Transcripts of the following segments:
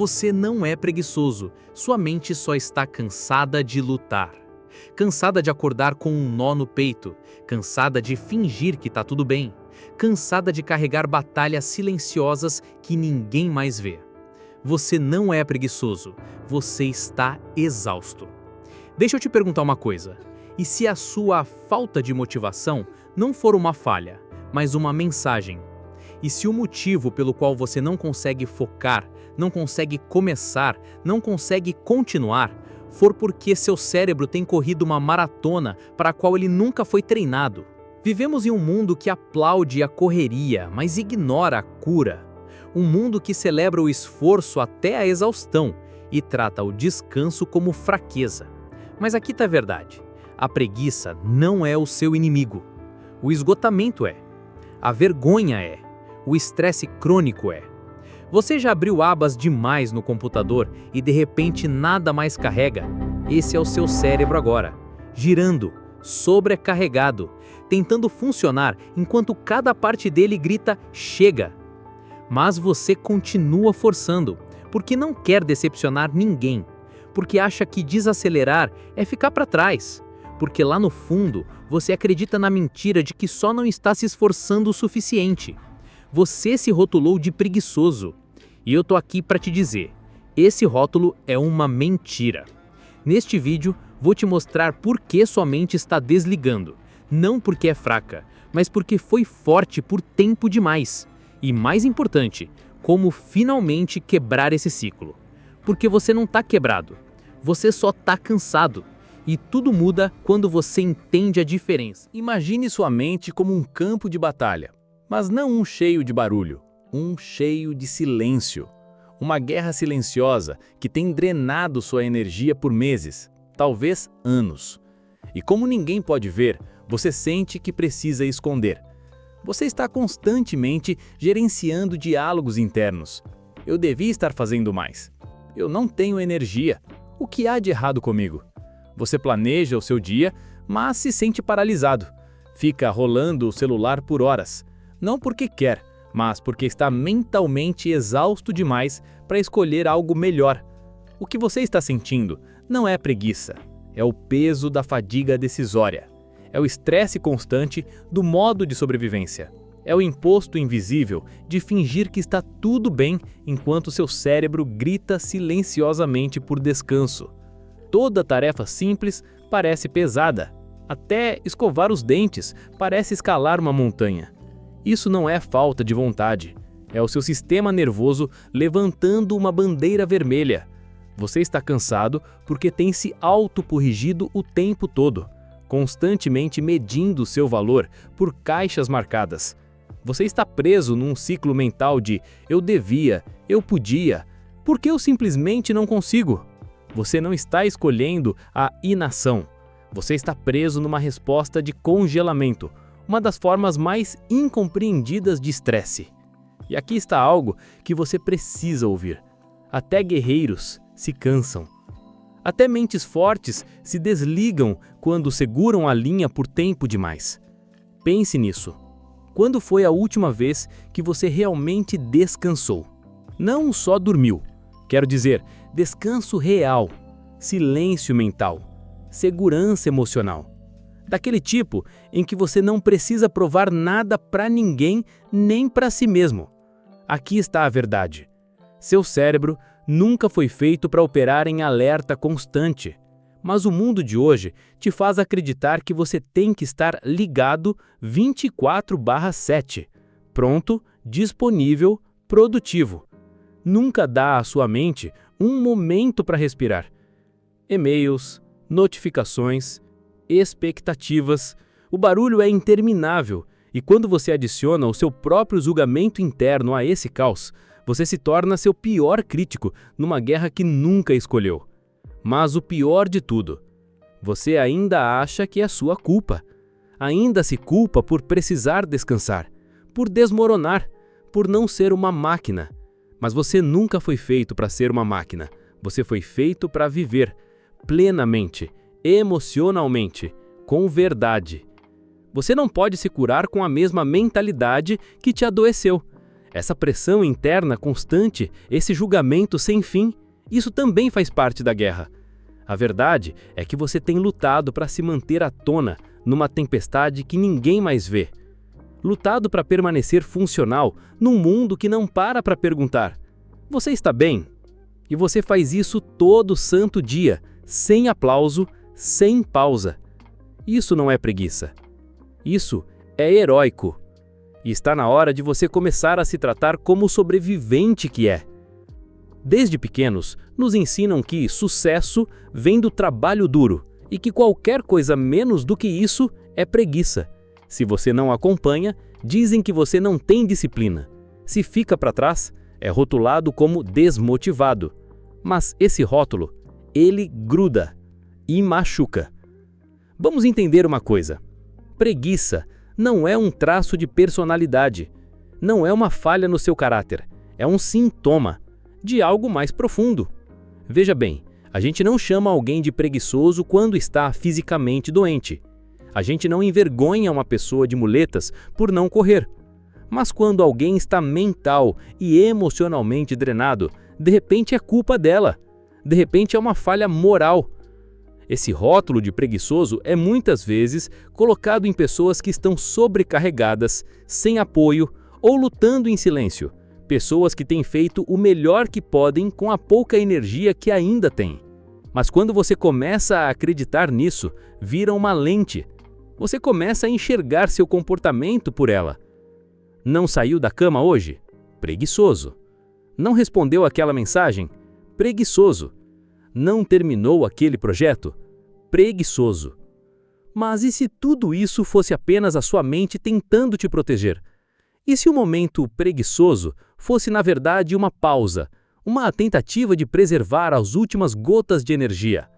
Você não é preguiçoso, sua mente só está cansada de lutar. Cansada de acordar com um nó no peito, cansada de fingir que tá tudo bem, cansada de carregar batalhas silenciosas que ninguém mais vê. Você não é preguiçoso, você está exausto. Deixa eu te perguntar uma coisa, e se a sua falta de motivação não for uma falha, mas uma mensagem? E se o motivo pelo qual você não consegue focar, não consegue começar, não consegue continuar, for porque seu cérebro tem corrido uma maratona para a qual ele nunca foi treinado? Vivemos em um mundo que aplaude a correria, mas ignora a cura. Um mundo que celebra o esforço até a exaustão e trata o descanso como fraqueza. Mas aqui está a verdade. A preguiça não é o seu inimigo. O esgotamento é. A vergonha é. O estresse crônico é. Você já abriu abas demais no computador e de repente nada mais carrega? Esse é o seu cérebro agora, girando, sobrecarregado, tentando funcionar enquanto cada parte dele grita chega. Mas você continua forçando, porque não quer decepcionar ninguém, porque acha que desacelerar é ficar para trás, porque lá no fundo você acredita na mentira de que só não está se esforçando o suficiente. Você se rotulou de preguiçoso. E eu tô aqui para te dizer, esse rótulo é uma mentira. Neste vídeo, vou te mostrar por que sua mente está desligando. Não porque é fraca, mas porque foi forte por tempo demais. E mais importante, como finalmente quebrar esse ciclo. Porque você não tá quebrado, você só tá cansado. E tudo muda quando você entende a diferença. Imagine sua mente como um campo de batalha, mas não um cheio de barulho. Um cheio de silêncio. Uma guerra silenciosa que tem drenado sua energia por meses, talvez anos. E como ninguém pode ver, você sente que precisa esconder. Você está constantemente gerenciando diálogos internos. Eu devia estar fazendo mais. Eu não tenho energia. O que há de errado comigo? Você planeja o seu dia, mas se sente paralisado. Fica rolando o celular por horas. Não porque quer, mas porque está mentalmente exausto demais para escolher algo melhor. O que você está sentindo não é preguiça, é o peso da fadiga decisória. É o estresse constante do modo de sobrevivência. É o imposto invisível de fingir que está tudo bem enquanto seu cérebro grita silenciosamente por descanso. Toda tarefa simples parece pesada. Até escovar os dentes parece escalar uma montanha. Isso não é falta de vontade, é o seu sistema nervoso levantando uma bandeira vermelha. Você está cansado porque tem se autocorrigido o tempo todo, constantemente medindo seu valor por caixas marcadas. Você está preso num ciclo mental de eu devia, eu podia, por que eu simplesmente não consigo? Você não está escolhendo a inação, você está preso numa resposta de congelamento. Uma das formas mais incompreendidas de estresse. E aqui está algo que você precisa ouvir. Até guerreiros se cansam. Até mentes fortes se desligam quando seguram a linha por tempo demais. Pense nisso. Quando foi a última vez que você realmente descansou? Não só dormiu. Quero dizer, descanso real, silêncio mental, segurança emocional. Daquele tipo em que você não precisa provar nada para ninguém, nem para si mesmo. Aqui está a verdade. Seu cérebro nunca foi feito para operar em alerta constante. Mas o mundo de hoje te faz acreditar que você tem que estar ligado 24/7, pronto, disponível, produtivo. Nunca dá à sua mente um momento para respirar. E-mails, notificações, expectativas. O barulho é interminável e quando você adiciona o seu próprio julgamento interno a esse caos, você se torna seu pior crítico numa guerra que nunca escolheu. Mas o pior de tudo, você ainda acha que é sua culpa. Ainda se culpa por precisar descansar, por desmoronar, por não ser uma máquina. Mas você nunca foi feito para ser uma máquina. Você foi feito para viver plenamente, emocionalmente, com verdade. Você não pode se curar com a mesma mentalidade que te adoeceu. Essa pressão interna constante, esse julgamento sem fim, isso também faz parte da guerra. A verdade é que você tem lutado para se manter à tona numa tempestade que ninguém mais vê. Lutado para permanecer funcional num mundo que não para perguntar: você está bem? E você faz isso todo santo dia, sem aplauso, sem pausa. Isso não é preguiça. Isso é heróico. E está na hora de você começar a se tratar como o sobrevivente que é. Desde pequenos, nos ensinam que sucesso vem do trabalho duro e que qualquer coisa menos do que isso é preguiça. Se você não acompanha, dizem que você não tem disciplina. Se fica para trás, é rotulado como desmotivado. Mas esse rótulo, ele gruda e machuca. Vamos entender uma coisa. Preguiça não é um traço de personalidade. Não é uma falha no seu caráter. É um sintoma de algo mais profundo. Veja bem, a gente não chama alguém de preguiçoso quando está fisicamente doente. A gente não envergonha uma pessoa de muletas por não correr. Mas quando alguém está mental e emocionalmente drenado, de repente é culpa dela. De repente é uma falha moral. Esse rótulo de preguiçoso é muitas vezes colocado em pessoas que estão sobrecarregadas, sem apoio ou lutando em silêncio. Pessoas que têm feito o melhor que podem com a pouca energia que ainda têm. Mas quando você começa a acreditar nisso, vira uma lente. Você começa a enxergar seu comportamento por ela. Não saiu da cama hoje? Preguiçoso. Não respondeu aquela mensagem? Preguiçoso. Não terminou aquele projeto? Preguiçoso. Mas e se tudo isso fosse apenas a sua mente tentando te proteger? E se o momento preguiçoso fosse, na verdade, uma pausa, uma tentativa de preservar as últimas gotas de energia?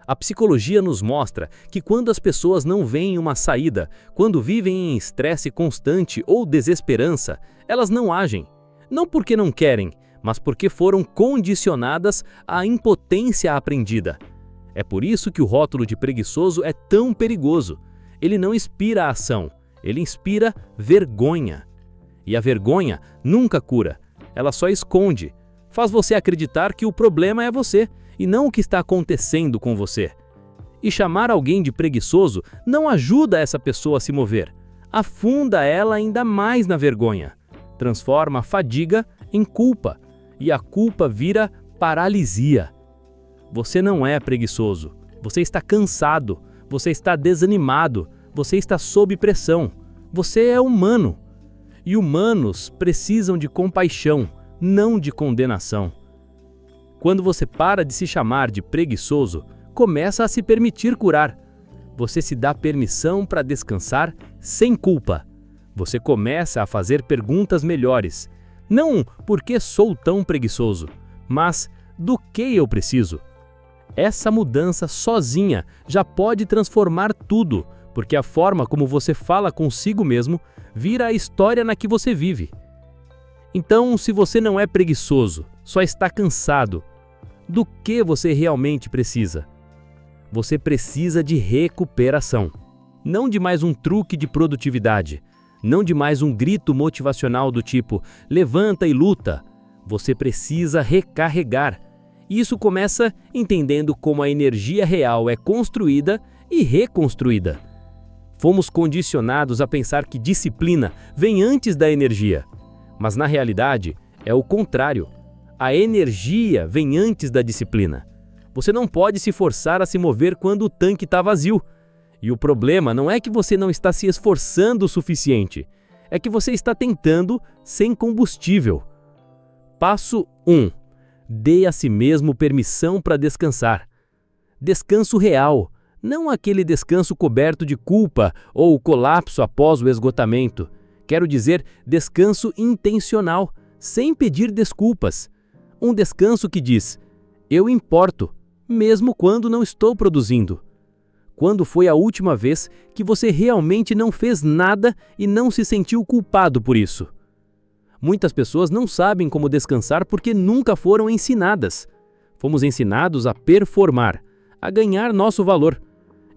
A psicologia nos mostra que quando as pessoas não veem uma saída, quando vivem em estresse constante ou desesperança, elas não agem. Não porque não querem, mas porque foram condicionadas à impotência aprendida. É por isso que o rótulo de preguiçoso é tão perigoso. Ele não inspira ação, ele inspira vergonha. E a vergonha nunca cura, ela só esconde. Faz você acreditar que o problema é você e não o que está acontecendo com você. E chamar alguém de preguiçoso não ajuda essa pessoa a se mover. Afunda ela ainda mais na vergonha. Transforma a fadiga em culpa. E a culpa vira paralisia. Você não é preguiçoso. Você está cansado. Você está desanimado. Você está sob pressão. Você é humano. E humanos precisam de compaixão, não de condenação. Quando você para de se chamar de preguiçoso, começa a se permitir curar. Você se dá permissão para descansar sem culpa. Você começa a fazer perguntas melhores. Não por que sou tão preguiçoso, mas do que eu preciso. Essa mudança sozinha já pode transformar tudo, porque a forma como você fala consigo mesmo vira a história na que você vive. Então, se você não é preguiçoso, só está cansado, do que você realmente precisa? Você precisa de recuperação. Não de mais um truque de produtividade. Não de mais um grito motivacional do tipo, levanta e luta. Você precisa recarregar. E isso começa entendendo como a energia real é construída e reconstruída. Fomos condicionados a pensar que disciplina vem antes da energia. Mas na realidade, é o contrário. A energia vem antes da disciplina. Você não pode se forçar a se mover quando o tanque está vazio. E o problema não é que você não está se esforçando o suficiente. É que você está tentando sem combustível. Passo 1. Dê a si mesmo permissão para descansar. Descanso real, não aquele descanso coberto de culpa ou colapso após o esgotamento. Quero dizer, descanso intencional, sem pedir desculpas. Um descanso que diz, eu importo, mesmo quando não estou produzindo. Quando foi a última vez que você realmente não fez nada e não se sentiu culpado por isso? Muitas pessoas não sabem como descansar porque nunca foram ensinadas. Fomos ensinados a performar, a ganhar nosso valor.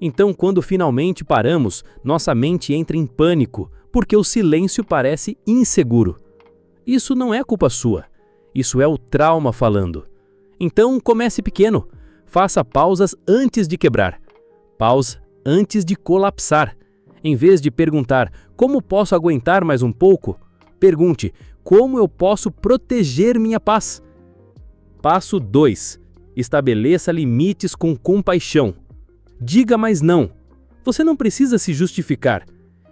Então, quando finalmente paramos, nossa mente entra em pânico, porque o silêncio parece inseguro. Isso não é culpa sua. Isso é o trauma falando. Então, comece pequeno. Faça pausas antes de quebrar. Pausa antes de colapsar. Em vez de perguntar como posso aguentar mais um pouco, pergunte como eu posso proteger minha paz. Passo 2. Estabeleça limites com compaixão. Diga mais não. Você não precisa se justificar.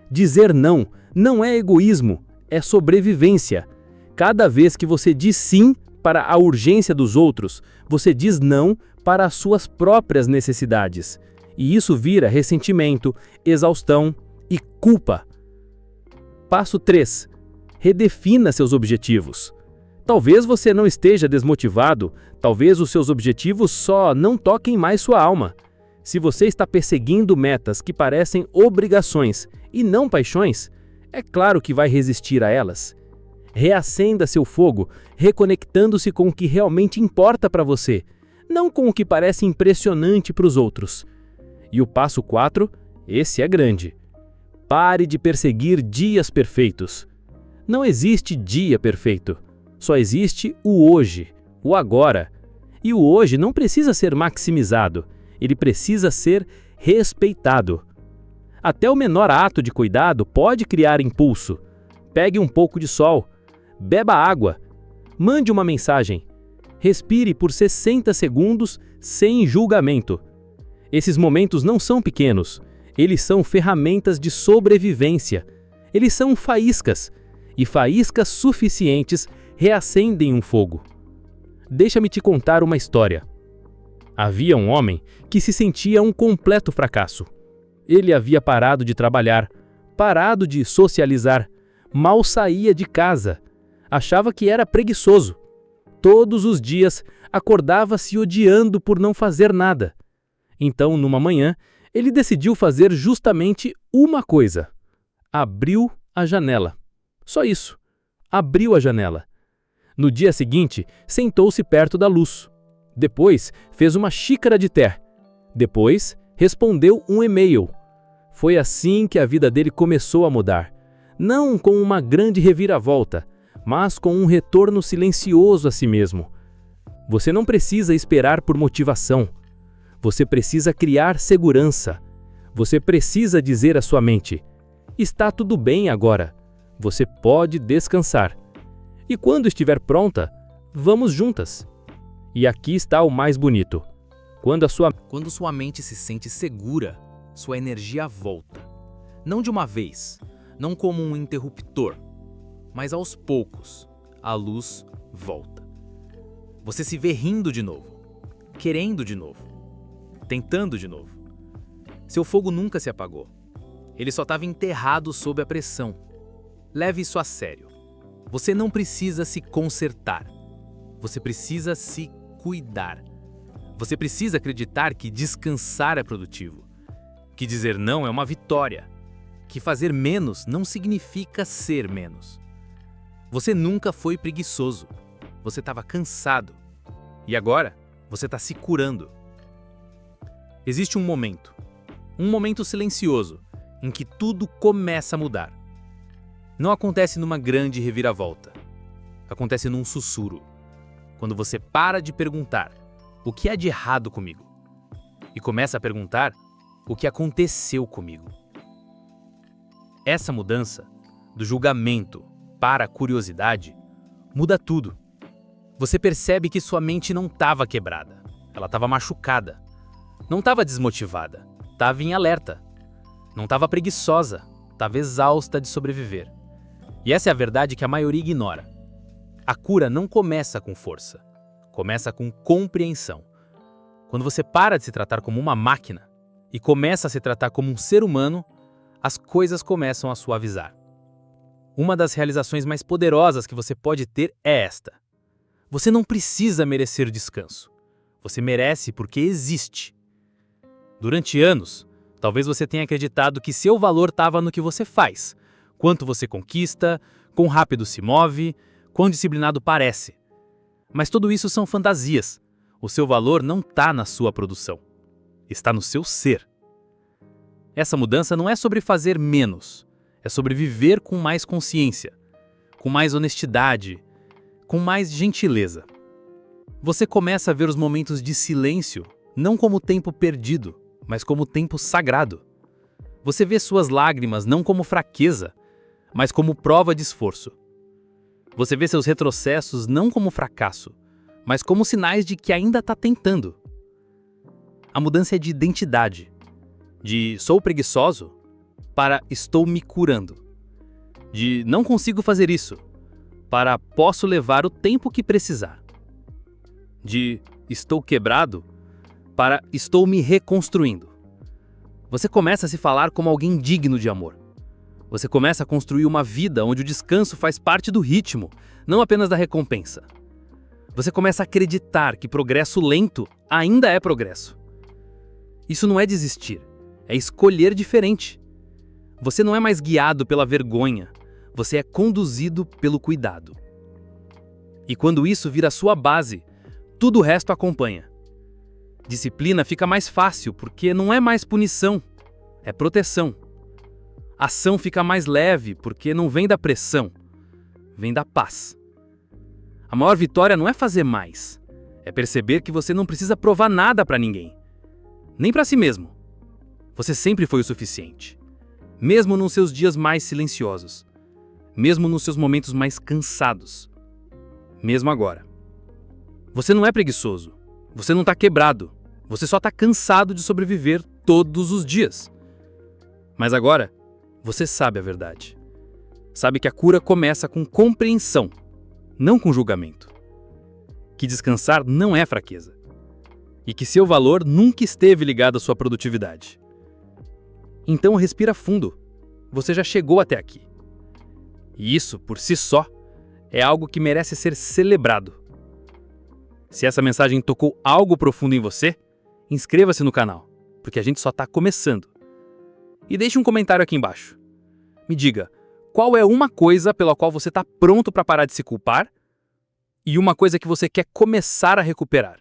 Dizer não não é egoísmo, é sobrevivência. Cada vez que você diz sim para a urgência dos outros, você diz não para as suas próprias necessidades. E isso vira ressentimento, exaustão e culpa. Passo 3. Redefina seus objetivos. Talvez você não esteja desmotivado, talvez os seus objetivos só não toquem mais sua alma. Se você está perseguindo metas que parecem obrigações e não paixões, é claro que vai resistir a elas. Reacenda seu fogo, reconectando-se com o que realmente importa para você, não com o que parece impressionante para os outros. E o passo 4, esse é grande. Pare de perseguir dias perfeitos. Não existe dia perfeito. Só existe o hoje, o agora. E o hoje não precisa ser maximizado, ele precisa ser respeitado. Até o menor ato de cuidado pode criar impulso. Pegue um pouco de sol, beba água, mande uma mensagem. Respire por 60 segundos sem julgamento. Esses momentos não são pequenos, eles são ferramentas de sobrevivência. Eles são faíscas, e faíscas suficientes reacendem um fogo. Deixa-me te contar uma história. Havia um homem que se sentia um completo fracasso. Ele havia parado de trabalhar, parado de socializar, mal saía de casa, achava que era preguiçoso. Todos os dias acordava se odiando por não fazer nada. Então, numa manhã, ele decidiu fazer justamente uma coisa. Abriu a janela. Só isso. Abriu a janela. No dia seguinte, sentou-se perto da luz. Depois, fez uma xícara de té. Depois, respondeu um e-mail. Foi assim que a vida dele começou a mudar. Não com uma grande reviravolta, mas com um retorno silencioso a si mesmo. Você não precisa esperar por motivação. Você precisa criar segurança. Você precisa dizer à sua mente: está tudo bem agora. Você pode descansar. E quando estiver pronta, vamos juntas. E aqui está o mais bonito. Quando sua mente se sente segura, sua energia volta. Não de uma vez, não como um interruptor, mas aos poucos, a luz volta. Você se vê rindo de novo, querendo de novo, tentando de novo. Seu fogo nunca se apagou. Ele só estava enterrado sob a pressão. Leve isso a sério. Você não precisa se consertar. Você precisa se cuidar. Você precisa acreditar que descansar é produtivo, que dizer não é uma vitória, que fazer menos não significa ser menos. Você nunca foi preguiçoso. Você estava cansado. E agora, você está se curando. Existe um momento silencioso, em que tudo começa a mudar. Não acontece numa grande reviravolta. Acontece num sussurro. Quando você para de perguntar o que há de errado comigo e começa a perguntar o que aconteceu comigo. Essa mudança, do julgamento para a curiosidade, muda tudo. Você percebe que sua mente não estava quebrada, ela estava machucada. Não estava desmotivada, estava em alerta. Não estava preguiçosa, estava exausta de sobreviver. E essa é a verdade que a maioria ignora. A cura não começa com força, começa com compreensão. Quando você para de se tratar como uma máquina e começa a se tratar como um ser humano, as coisas começam a suavizar. Uma das realizações mais poderosas que você pode ter é esta. Você não precisa merecer descanso. Você merece porque existe. Durante anos, talvez você tenha acreditado que seu valor estava no que você faz, quanto você conquista, quão rápido se move, quão disciplinado parece. Mas tudo isso são fantasias. O seu valor não está na sua produção. Está no seu ser. Essa mudança não é sobre fazer menos. É sobre viver com mais consciência. com mais honestidade, com mais gentileza. Você começa a ver os momentos de silêncio não como tempo perdido, mas como tempo sagrado. Você vê suas lágrimas não como fraqueza, mas como prova de esforço. Você vê seus retrocessos não como fracasso, mas como sinais de que ainda está tentando. A mudança é de identidade, de sou preguiçoso para estou me curando, de não consigo fazer isso para posso levar o tempo que precisar, de estou quebrado para estou me reconstruindo. Você começa a se falar como alguém digno de amor. Você começa a construir uma vida onde o descanso faz parte do ritmo, não apenas da recompensa. Você começa a acreditar que progresso lento ainda é progresso. Isso não é desistir, é escolher diferente. Você não é mais guiado pela vergonha, você é conduzido pelo cuidado. E quando isso vira sua base, tudo o resto acompanha. Disciplina fica mais fácil porque não é mais punição, é proteção. Ação fica mais leve porque não vem da pressão, vem da paz. A maior vitória não é fazer mais, é perceber que você não precisa provar nada para ninguém, nem para si mesmo. Você sempre foi o suficiente, mesmo nos seus dias mais silenciosos, mesmo nos seus momentos mais cansados, mesmo agora. Você não é preguiçoso, você não está quebrado, você só está cansado de sobreviver todos os dias. Mas agora, você sabe a verdade. Sabe que a cura começa com compreensão, não com julgamento. Que descansar não é fraqueza. E que seu valor nunca esteve ligado à sua produtividade. Então respira fundo. Você já chegou até aqui. E isso, por si só, é algo que merece ser celebrado. Se essa mensagem tocou algo profundo em você, inscreva-se no canal, porque a gente só está começando. E deixe um comentário aqui embaixo. Me diga, qual é uma coisa pela qual você está pronto para parar de se culpar e uma coisa que você quer começar a recuperar?